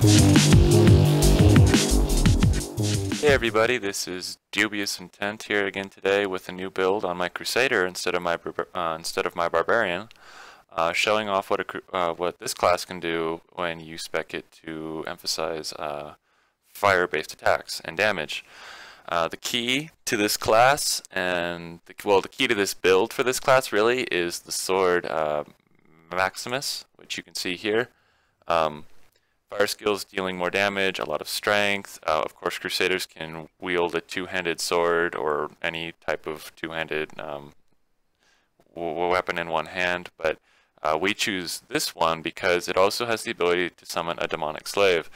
Hey everybody, this is Dubious Intent here again today with a new build on my Crusader instead of my Barbarian, showing off what this class can do when you spec it to emphasize fire-based attacks and damage. The key to this class and the key to this build for this class really is the sword Maximus, which you can see here. Fire skills dealing more damage, a lot of strength. Of course, Crusaders can wield a two-handed sword or any type of two-handed weapon in one hand, but we choose this one because it also has the ability to summon a demonic slave.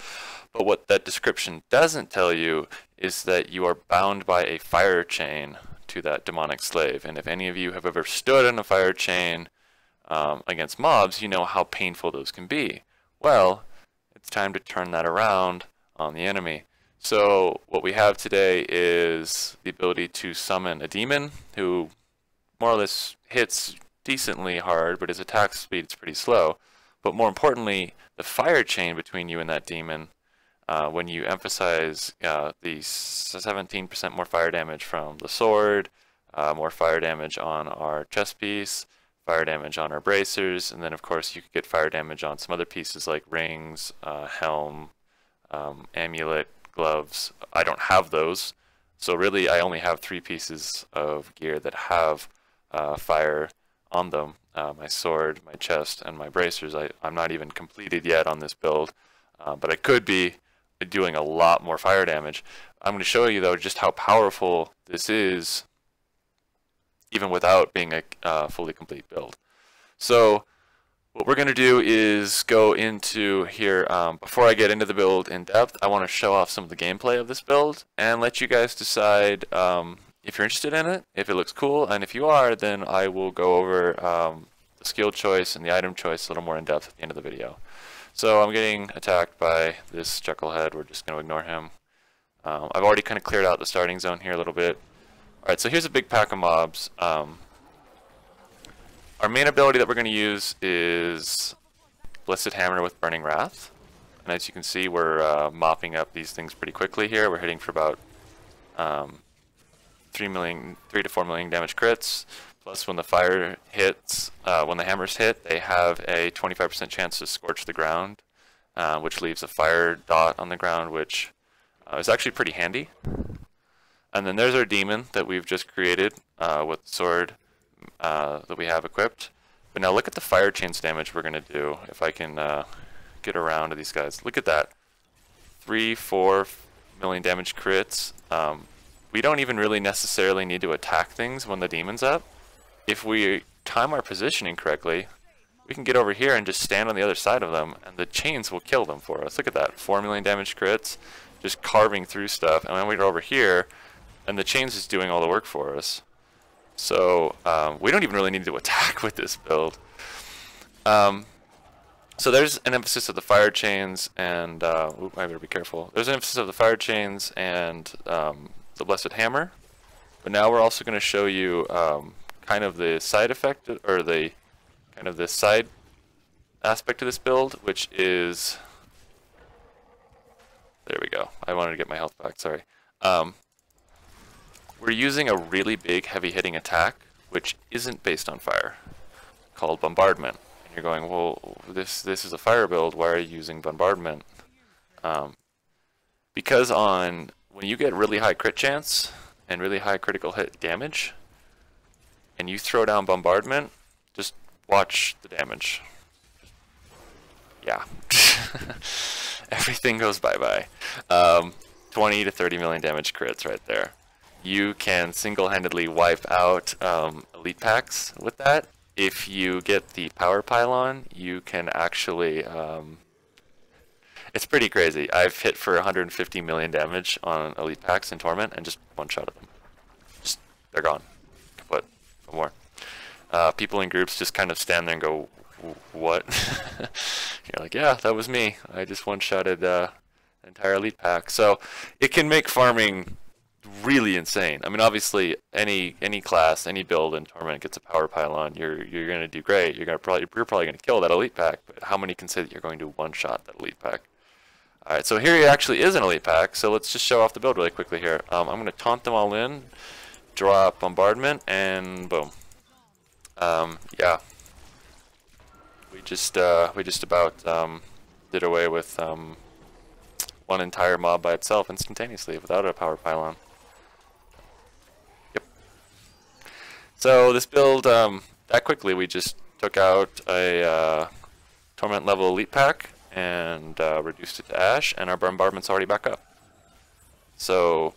But what that description doesn't tell you is that you are bound by a fire chain to that demonic slave. And if any of you have ever stood in a fire chain against mobs, you know how painful those can be. Well, it's time to turn that around on the enemy. So what we have today is the ability to summon a demon who more or less hits decently hard, but his attack speed is pretty slow. But more importantly, the fire chain between you and that demon, when you emphasize the 17% more fire damage from the sword, more fire damage on our chest piece, fire damage on our bracers, and then of course you could get fire damage on some other pieces like rings, helm, amulet, gloves. I don't have those, so really I only have 3 pieces of gear that have fire on them. My sword, my chest, and my bracers. I'm not even completed yet on this build, but I could be doing a lot more fire damage. I'm going to show you though just how powerful this is even without being a fully complete build. So what we're going to do is go into here, before I get into the build in depth, I want to show off some of the gameplay of this build and let you guys decide if you're interested in it, if it looks cool, and if you are, then I will go over the skill choice and the item choice a little more in depth at the end of the video. So I'm getting attacked by this chucklehead. We're just going to ignore him. I've already kind of cleared out the starting zone here a little bit. Alright, so here's a big pack of mobs. Our main ability that we're going to use is Blessed Hammer with Burning Wrath. And as you can see, we're mopping up these things pretty quickly here. We're hitting for about 3 to 4 million damage crits. Plus when the fire hits, when the hammers hit, they have a 25% chance to scorch the ground, which leaves a fire dot on the ground, which is actually pretty handy. And then there's our demon that we've just created with the sword that we have equipped. But now look at the fire chains damage we're going to do. If I can get around to these guys. Look at that. 3-4 million damage crits. We don't even really necessarily need to attack things when the demon's up. If we time our positioning correctly, we can get over here and just stand on the other side of them, and the chains will kill them for us. Look at that. 4 million damage crits, just carving through stuff. And then we go over here, and the chains is doing all the work for us. So we don't even really need to attack with this build. So there's an emphasis of the fire chains, and I better be careful. There's an emphasis of the fire chains and the Blessed Hammer. But now we're also going to show you kind of the side effect, or the kind of the side aspect of this build, which is, there we go. I wanted to get my health back. Sorry. We're using a really big heavy-hitting attack, which isn't based on fire, called bombardment. And you're going, well, this is a fire build. Why are you using bombardment? Because when you get really high crit chance and really high critical hit damage, and you throw down bombardment, just watch the damage. Yeah. Everything goes bye-bye. 20 to 30 million damage crits right there. You can single-handedly wipe out elite packs with that. If you get the power pylon, you can actually... it's pretty crazy. I've hit for 150 million damage on elite packs in Torment and just one-shot them. Just, they're gone. Kaput. No more. People in groups just kind of stand there and go, what? You're like, yeah, that was me. I just one-shotted an entire elite pack. So it can make farming really insane. I mean, obviously, any class, any build in Torment gets a power pylon, you're going to do great. You're probably going to kill that elite pack. But how many can say that you're going to one-shot that elite pack? Alright, so here he actually is an elite pack, so let's just show off the build really quickly here. I'm going to taunt them all in, drop bombardment, and boom. Yeah. We just about did away with one entire mob by itself instantaneously without a power pylon. Yep. So this build, that quickly we just took out a torment level elite pack and reduced it to ash, and our bombardment's already back up. So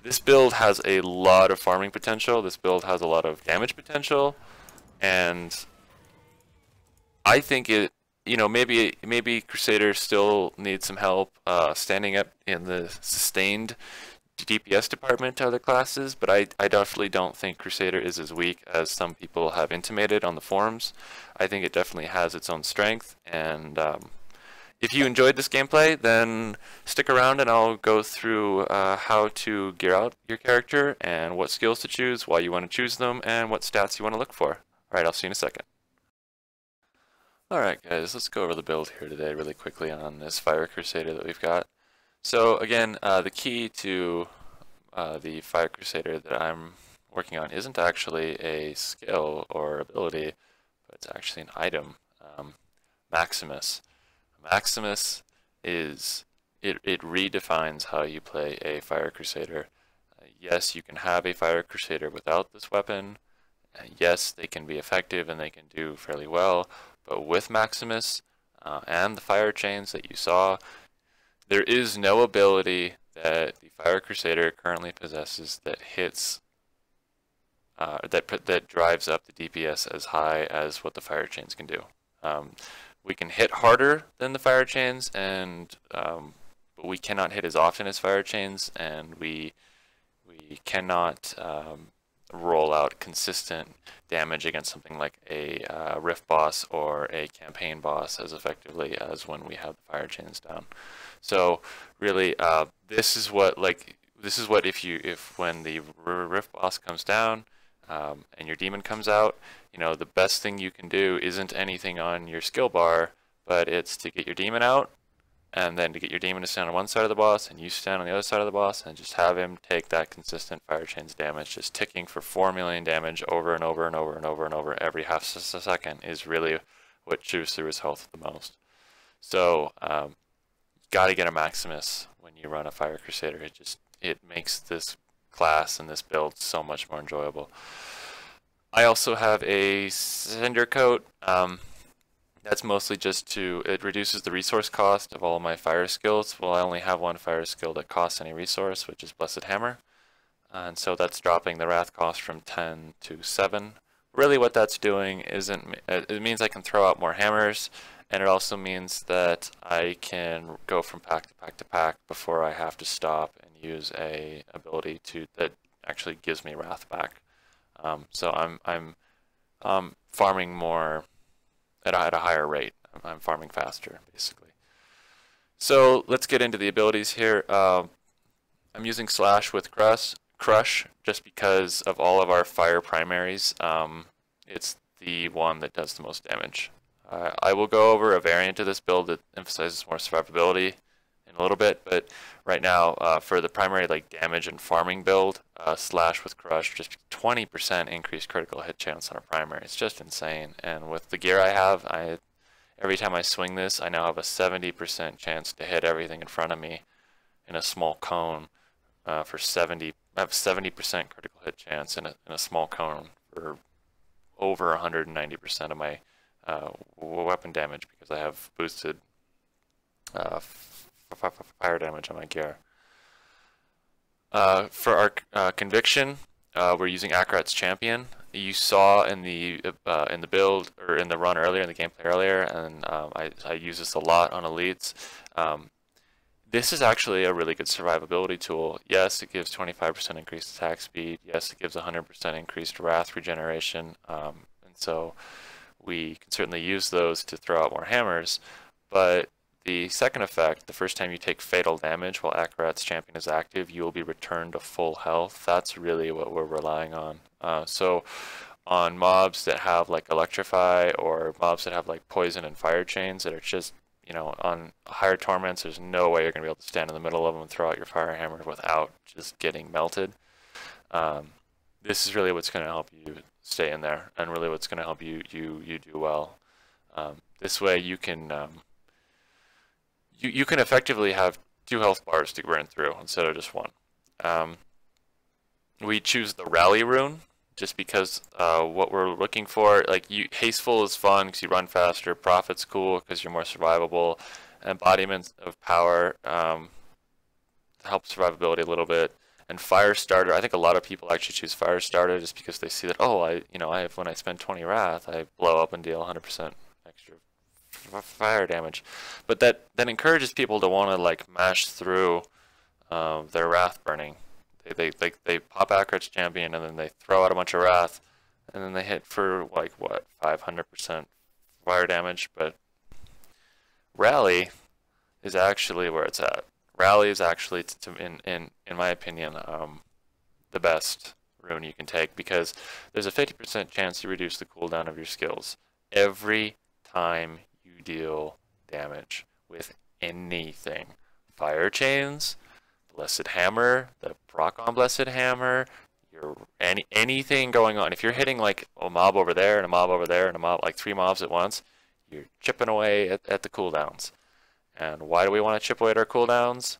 this build has a lot of farming potential. This build has a lot of damage potential, and I think it, you know, maybe Crusader still needs some help standing up in the sustained DPS department to other classes, but I definitely don't think Crusader is as weak as some people have intimated on the forums. I think it definitely has its own strength, and if you enjoyed this gameplay, then stick around and I'll go through how to gear out your character and what skills to choose, why you want to choose them, and what stats you want to look for. Alright, I'll see you in a second. Alright guys, let's go over the build here today really quickly on this Fire Crusader that we've got. So again, the key to the Fire Crusader that I'm working on isn't actually a skill or ability, but it's actually an item, Maximus. Maximus is, it redefines how you play a Fire Crusader. Yes, you can have a Fire Crusader without this weapon. Yes, they can be effective and they can do fairly well, but with Maximus and the fire chains that you saw, there is no ability that the Fire Crusader currently possesses that hits, that drives up the DPS as high as what the fire chains can do. We can hit harder than the fire chains, and but we cannot hit as often as fire chains, and we cannot roll out consistent damage against something like a rift boss or a campaign boss as effectively as when we have the fire chains down. So really, this is what if when the rift boss comes down and your demon comes out, you know, the best thing you can do isn't anything on your skill bar, but it's to get your demon out, and then to get your demon to stand on one side of the boss, and you stand on the other side of the boss, and just have him take that consistent fire chains damage, just ticking for 4 million damage over and over and over and over and over every half a second is really what chews through his health the most. So, gotta get a Maximus when you run a Fire Crusader. It makes this class and this build so much more enjoyable. I also have a Cinder Coat. That's mostly just it reduces the resource cost of all of my fire skills. Well, I only have one fire skill that costs any resource, which is Blessed Hammer. And so that's dropping the Wrath cost from 10 to 7. Really what that's doing it means I can throw out more hammers, and it also means that I can go from pack to pack to pack before I have to stop and use a ability that actually gives me Wrath back. So I'm farming more at a higher rate. I'm farming faster, basically. So let's get into the abilities here. I'm using Slash with Crush just because of all of our fire primaries. It's the one that does the most damage. I will go over a variant of this build that emphasizes more survivability in a little bit, but right now for the primary damage and farming build, Slash with Crush, just 20% increased critical hit chance on a primary. It's just insane. And with the gear I have, every time I swing this, I now have a 70% chance to hit everything in front of me in a small cone for 70. I have 70% critical hit chance in a small cone for over 190% of my weapon damage because I have boosted fire damage on my gear. For our conviction, we're using Akarat's Champion. You saw in the build or in the run earlier, in the gameplay earlier, and I use this a lot on elites. This is actually a really good survivability tool. Yes, it gives 25% increased attack speed. Yes, it gives 100% increased wrath regeneration, and so we can certainly use those to throw out more hammers. But the second effect, the first time you take fatal damage while Akarat's Champion is active, you will be returned to full health. That's really what we're relying on. So on mobs that have Electrify, or mobs that have Poison and Fire Chains that are just, you know, on higher torments, there's no way you're going to be able to stand in the middle of them and throw out your fire hammer without just getting melted. This is really what's going to help you stay in there, and really what's going to help you do well. This way you can you can effectively have 2 health bars to burn through instead of just 1. We choose the rally rune just because what we're looking for, like, hasteful is fun because you run faster, profit's cool because you're more survivable, embodiment of power helps survivability a little bit, and fire starter, I think a lot of people actually choose fire starter just because they see that, oh, when I spend 20 wrath, I blow up and deal 100% extra fire damage. But that encourages people to want to, like, mash through their wrath burning. They pop Accurate's champion and then they throw out a bunch of wrath and then they hit for, like, what, 500% fire damage. But rally is actually where it's at. Rally is actually, in my opinion, the best rune you can take, because there's a 50% chance you reduce the cooldown of your skills every time you deal damage with anything. Fire chains, Blessed Hammer, the proc on Blessed Hammer, anything going on. If you're hitting, like, a mob over there and a mob over there and a mob, like 3 mobs at once, you're chipping away at the cooldowns. And why do we want to chip away at our cooldowns?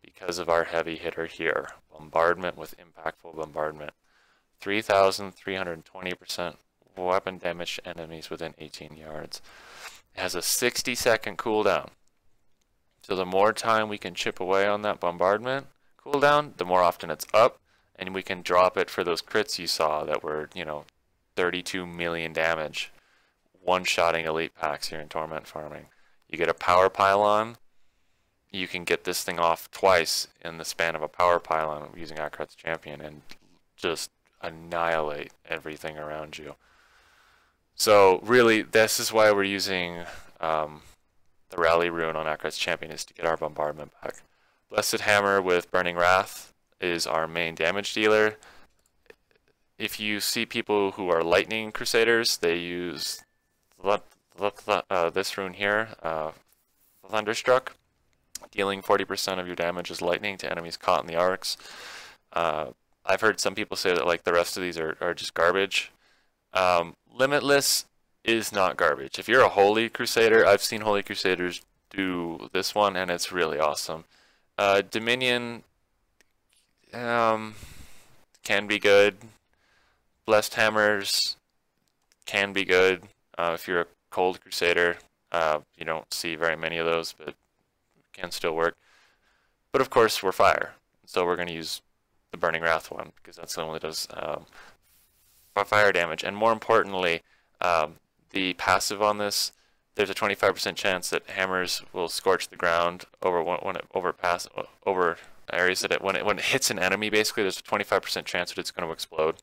Because of our heavy hitter here. Bombardment with impactful bombardment. 3,320% weapon damage to enemies within 18 yards. It has a 60-second cooldown. So the more time we can chip away on that bombardment cooldown, the more often it's up, and we can drop it for those crits you saw that were, 32 million damage. One-shotting elite packs here in Torment farming. You get a power pylon, you can get this thing off twice in the span of a power pylon using Accurate's champion and just annihilate everything around you. So really, this is why we're using the rally rune on Accurate's champion, is to get our bombardment back. Blessed Hammer with Burning Wrath is our main damage dealer. If you see people who are lightning crusaders, they use this rune here, Thunderstruck, dealing 40% of your damage as lightning to enemies caught in the arcs. I've heard some people say that, like, the rest of these are just garbage. Limitless is not garbage. If you're a Holy Crusader, I've seen Holy Crusaders do this one, and it's really awesome. Dominion can be good. Blessed Hammers can be good. If you're a Cold Crusader, you don't see very many of those, but can still work. But of course, we're fire, so we're going to use the Burning Wrath one, because that's the one that does fire damage. And more importantly, the passive on this, there's a 25% chance that hammers will scorch the ground over areas that when it hits an enemy. Basically, there's a 25% chance that it's going to explode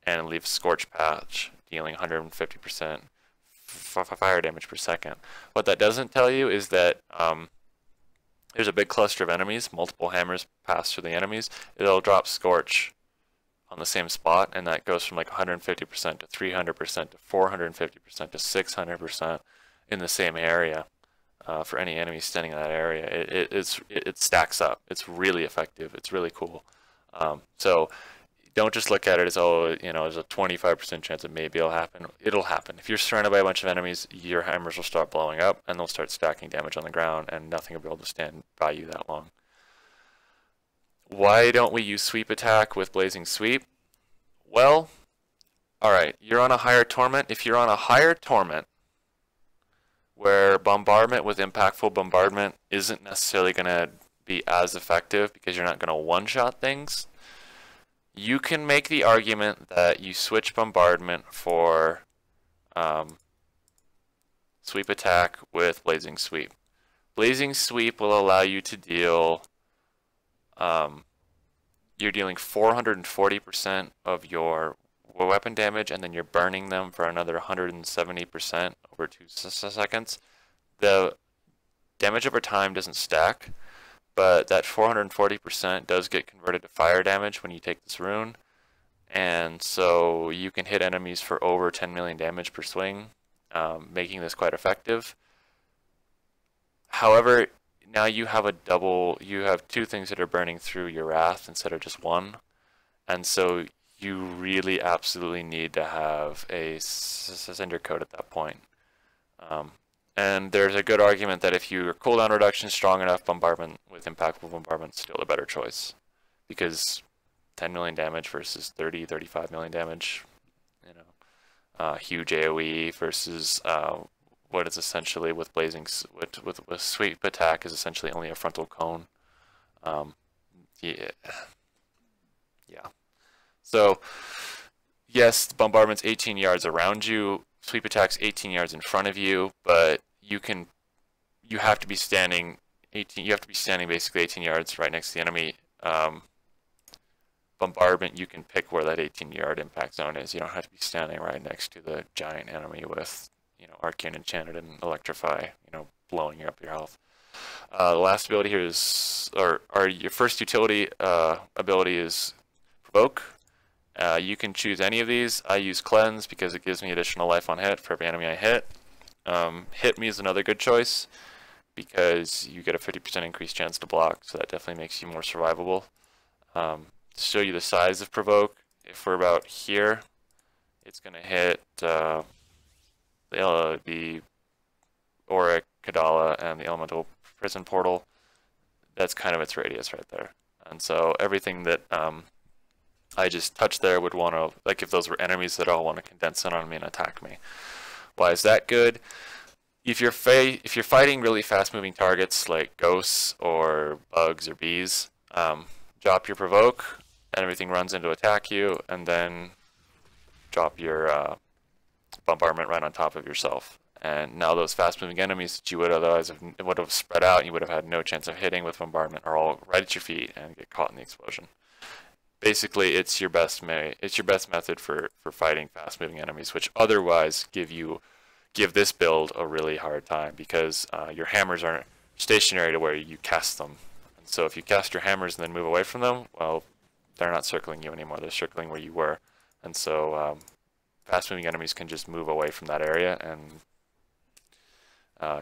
and leave a scorch patch, dealing 150% fire damage per second. What that doesn't tell you is that there's a big cluster of enemies, multiple hammers pass through the enemies, it'll drop scorch on the same spot, and that goes from like 150% to 300% to 450% to 600% in the same area for any enemy standing in that area. It stacks up. It's really effective. It's really cool. So don't just look at it as, oh, there's a 25% chance that maybe it'll happen. It'll happen. If you're surrounded by a bunch of enemies, your hammers will start blowing up, and they'll start stacking damage on the ground, and nothing will be able to stand by you that long. Why don't we use sweep attack with blazing sweep? Well, alright, you're on a higher torment. If you're on a higher torment where bombardment with impactful bombardment isn't necessarily going to be as effective because you're not going to one-shot things, you can make the argument that you switch bombardment for sweep attack with blazing sweep. Blazing sweep will allow you to deal, you're dealing 440% of your weapon damage, and then you're burning them for another 170% over 2 seconds. The damage over time doesn't stack, but that 440% does get converted to fire damage when you take this rune, and so you can hit enemies for over 10 million damage per swing, making this quite effective. However, now you have you have two things that are burning through your wrath instead of just one. And so you really absolutely need to have a Cinder code at that point. And there's a good argument that if your cooldown reduction is strong enough, bombardment with impactful bombardment is still a better choice. Because 10 million damage versus 30, 35 million damage, you know, huge AoE versus what is essentially with blazing, with sweep attack is essentially only a frontal cone. Yeah. So, yes, bombardment's 18 yards around you, sweep attack's 18 yards in front of you, but you have to be standing basically 18 yards right next to the enemy. Bombardment, you can pick where that 18-yard impact zone is. You don't have to be standing right next to the giant enemy with, Arcane Enchanted and Electrify, blowing up your health. The last ability here is, or your first utility ability is Provoke. You can choose any of these. I use Cleanse because it gives me additional life on hit for every enemy I hit. Hit Me is another good choice because you get a 50% increased chance to block, so that definitely makes you more survivable. To show you the size of Provoke, if we're about here, it's going to hit the Auric, Kadala, and the Elemental Prison Portal. That's kind of its radius right there. And so everything that I just touched there would want to, like if those were enemies that all want to condense in on me and attack me. Why is that good? If you're fighting really fast-moving targets like ghosts or bugs or bees, drop your Provoke, and everything runs in to attack you, and then drop your bombardment right on top of yourself. And now those fast-moving enemies that you would otherwise would have spread out and you would have had no chance of hitting with bombardment are all right at your feet and get caught in the explosion. Basically, it's your best method for fighting fast-moving enemies, which otherwise give this build a really hard time because your hammers aren't stationary to where you cast them. And so if you cast your hammers and then move away from them, well, they're not circling you anymore. They're circling where you were. And so fast-moving enemies can just move away from that area, and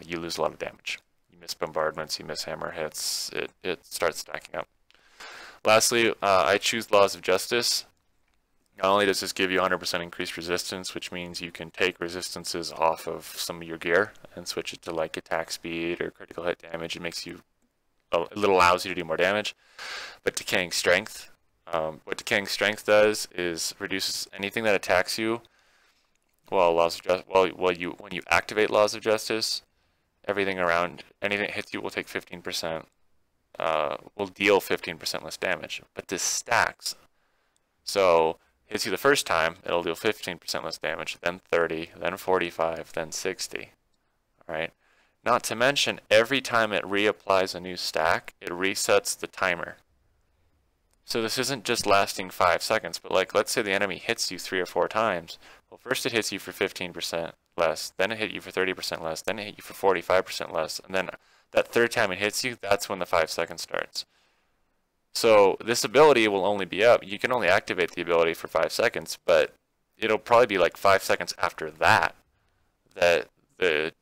you lose a lot of damage. You miss bombardments, you miss hammer hits, it starts stacking up. Lastly, I choose Laws of Justice. Not only does this give you 100% increased resistance, which means you can take resistances off of some of your gear and switch it to like attack speed or critical hit damage. It allows you to do more damage. But Decaying Strength, what Decaying Strength does is reduces anything that attacks you. When you activate Laws of Justice, anything that hits you will take 15%. Will deal 15% less damage, but this stacks. So hits you the first time, it'll deal 15% less damage, then 30, then 45, then 60. All right. Not to mention, every time it reapplies a new stack, it resets the timer. So this isn't just lasting 5 seconds, but like let's say the enemy hits you 3 or 4 times. Well, first it hits you for 15% less, then it hit you for 30% less, then it hit you for 45% less, and then that third time it hits you, that's when the 5 seconds starts. So this ability will only be up. You can only activate the ability for 5 seconds, but it'll probably be like 5 seconds after that the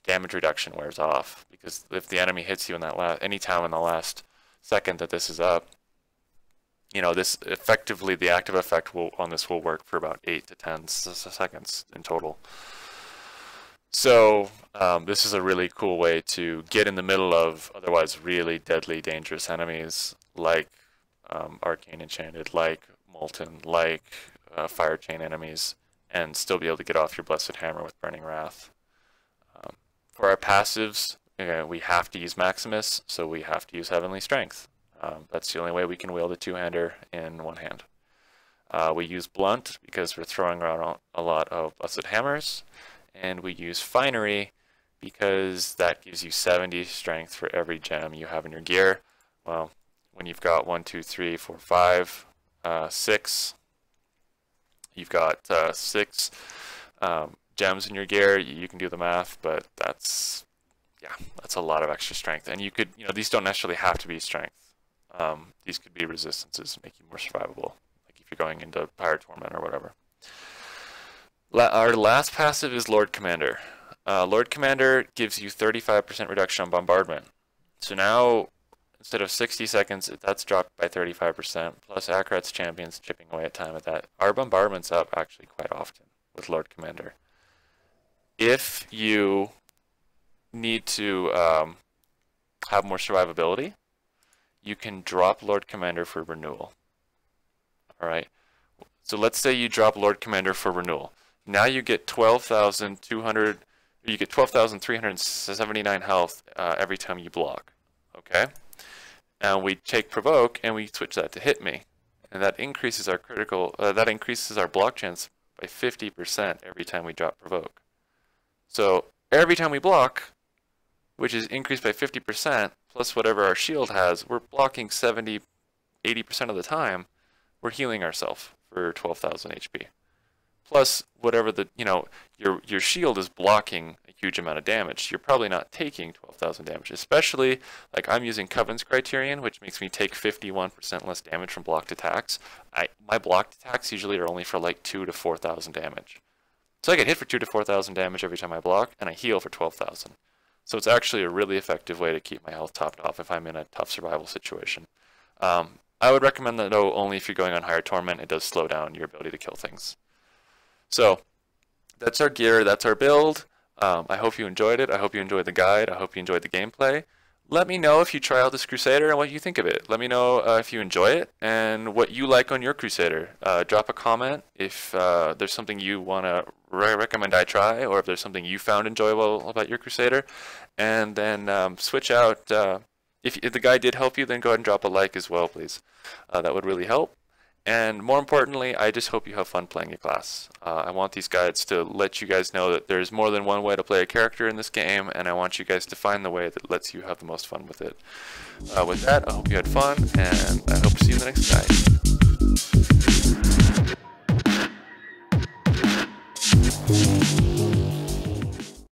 damage reduction wears off. Because if the enemy hits you in that any time in the last second that this is up, this effectively the active effect on this will work for about 8 to 10 seconds in total. So this is a really cool way to get in the middle of otherwise really deadly, dangerous enemies like Arcane Enchanted, like Molten, like Fire Chain enemies, and still be able to get off your Blessed Hammer with Burning Wrath. For our passives, we have to use Maximus, so we have to use Heavenly Strength. That's the only way we can wield a two-hander in one hand. We use Blunt because we're throwing around a lot of Blessed Hammers. And we use Finery because that gives you 70 strength for every gem you have in your gear. Well, when you've got 1, 2, 3, 4, 5, 6, you've got 6 gems in your gear. You can do the math, but that's a lot of extra strength. And you could, these don't necessarily have to be strength. These could be resistances, make you more survivable, like if you're going into Pirate Torment or whatever. Our last passive is Lord Commander. Lord Commander gives you 35% reduction on bombardment. So now, instead of 60 seconds, that's dropped by 35%, plus Akarat's champions chipping away at time at that. Our bombardment's up actually quite often with Lord Commander. If you need to have more survivability, you can drop Lord Commander for renewal. Alright, so let's say you drop Lord Commander for renewal. Now you get 12,200, you get 12,379 health every time you block. Okay? And we take provoke and we switch that to hit me. And that increases our that increases our block chance by 50% every time we drop provoke. So every time we block, which is increased by 50%, plus whatever our shield has, we're blocking 70, 80% of the time, we're healing ourselves for 12,000 HP. Plus whatever the, your shield is blocking a huge amount of damage. You're probably not taking 12,000 damage, especially, like I'm using Covenant's criterion, which makes me take 51% less damage from blocked attacks. My blocked attacks usually are only for like 2,000 to 4,000 damage. So I get hit for 2,000 to 4,000 damage every time I block, and I heal for 12,000. So it's actually a really effective way to keep my health topped off if I'm in a tough survival situation. I would recommend that though only if you're going on higher torment. It does slow down your ability to kill things. So that's our gear, that's our build. I hope you enjoyed it. I hope you enjoyed the guide. I hope you enjoyed the gameplay. Let me know if you try out this Crusader and what you think of it. Let me know if you enjoy it and what you like on your Crusader. Drop a comment if there's something you want to recommend I try, or if there's something you found enjoyable about your Crusader. And then switch out. If the guide did help you, then go ahead and drop a like as well, please. That would really help. And more importantly, I just hope you have fun playing your class. I want these guides to let you guys know that there's more than one way to play a character in this game, and I want you guys to find the way that lets you have the most fun with it. With that, I hope you had fun, and I hope to see you in the next guide.